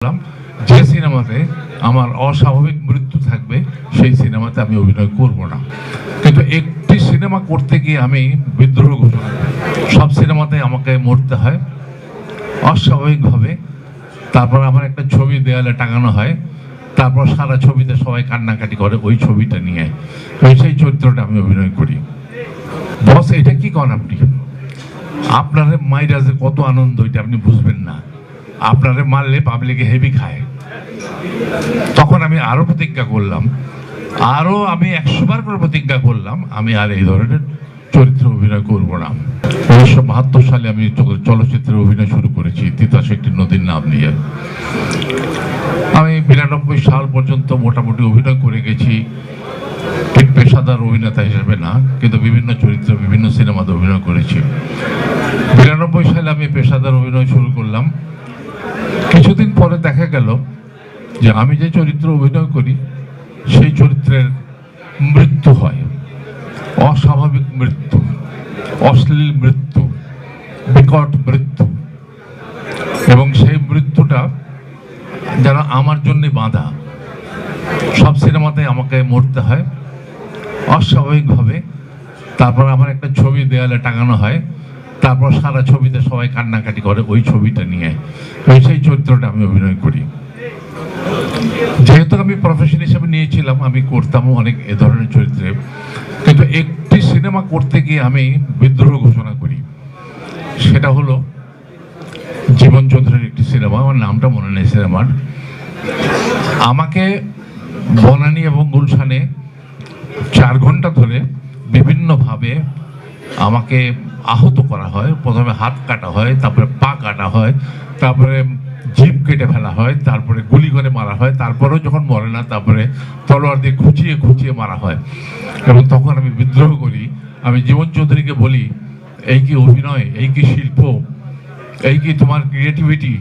যে সিনেমাতে আমার অস্বাভাবিক মৃত্যু থাকবে সেই সিনেমাতে আমি অভিনয় করব না। কিন্তু একটি সিনেমা করতে গিয়ে আমি বিদ্রোহ ঘোষণা করি। সব সিনেমাতে আমাকে মরতে হয় অস্বাভাবিকভাবে। তারপর আমার একটা ছবি দেয়ালে টাঙানো হয়, তারপর সারা ছবিতে সবাই কান্নাকাটি করে ওই ছবিটা নিয়ে, সেই চরিত্রটা আমি অভিনয় করি। বস, এটা কি করেন আপনি? আপনারে মাইরা যে কত আনন্দ এটা আপনি বুঝবেন না। আপনারে মারলে পাবলিকে হেভি খায়। তখন আমি আরো প্রতিজ্ঞা করলাম, আমি 100 বার করে প্রতিজ্ঞা করলাম আমি আর এই ধরনের চরিত্র অভিনয় করব না। 1972 সালে আমি চলচ্চিত্রে অভিনয় শুরু করেছি তিতাস একটি নদীর নাম নিয়ে। আমি 92 সাল পর্যন্ত মোটামুটি অভিনয় করে গেছি, ঠিক পেশাদার অভিনেতা হিসেবে না, কিন্তু বিভিন্ন চরিত্রে বিভিন্ন সিনেমাতে অভিনয় করেছি। 92 সালে আমি পেশাদার অভিনয় শুরু করলাম। কিছুদিন পরে দেখা গেল যে আমি যে চরিত্র অভিনয় করি সেই চরিত্রের মৃত্যু হয়, অস্বাভাবিক মৃত্যু, অশ্লীল মৃত্যু, বিকট মৃত্যু, এবং সেই মৃত্যুটা যেন আমার জন্য বাঁধা। সব সিনেমাতে আমাকে মরতে হয় অস্বাভাবিকভাবে। তারপর আমার একটা ছবি দেয়ালে টাঙানো হয়, তারপর সারা ছবিতে সবাই কান্নাকাটি করে ওই ছবিটা নিয়ে, সেই চরিত্রটা আমি অভিনয় করি। যেহেতু আমি প্রফেশন হিসেবে নিয়েছিলাম, আমি করতাম অনেক এ ধরনের চরিত্রে, কিন্তু একটি সিনেমা করতে গিয়ে আমি বিদ্রোহ ঘোষণা করি। সেটা হলো জীবন চৌধুরীর একটি সিনেমা, আমার নামটা মনে নেই সিনেমার। আমাকে বনানী এবং গুলশানে 4 ঘন্টা ধরে বিভিন্নভাবে আমাকে আহত করা হয়। প্রথমে হাত কাটা হয়, তারপরে পা কাটা হয়, তারপরে জিভ কেটে ফেলা হয়, তারপরে গুলি করে মারা হয়, তারপরেও যখন মরে না তারপরে তলোয়ার দিয়ে খুঁচিয়ে খুঁচিয়ে মারা হয়। এবং তখন আমি বিদ্রোহ করি। আমি জীবন চৌধুরীকে বলি, এই কি অভিনয়, এই কি শিল্প, এই কি তোমার ক্রিয়েটিভিটি?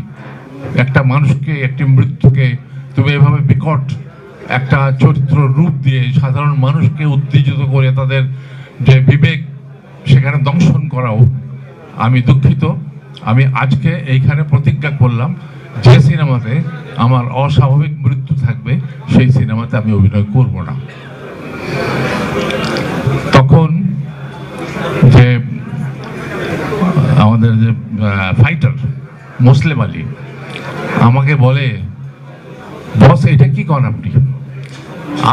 একটা মানুষকে, একটি মৃত্যুকে তুমি এভাবে বিকট একটা চরিত্র রূপ দিয়ে সাধারণ মানুষকে উত্তেজিত করে তাদের যে বিবেক সেখানে দংশন করাও। আমি দুঃখিত। আমি আজকে এইখানে প্রতিজ্ঞা করলাম, যে সিনেমাতে আমার অস্বাভাবিক মৃত্যু থাকবে সেই সিনেমাতে আমি অভিনয় করব না। তখন যে আমাদের যে ফাইটার মুসলিম আলী আমাকে বলে, বস, এটা কি করেন আপনি?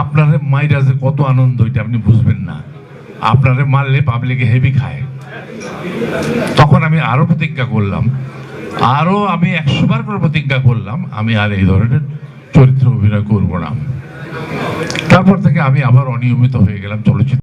আপনারে মাইরা যে কত আনন্দ এটা আপনি বুঝবেন না। আপনারে মারলে পাবলিকে হেভি খায়। তখন আমি আরো প্রতিজ্ঞা করলাম, আমি 100 বার করে প্রতিজ্ঞা করলাম আমি আর এই ধরনের চরিত্র অভিনয় করব না। তারপর থেকে আমি আবার অনিয়মিত হয়ে গেলাম চলচ্চিত্র।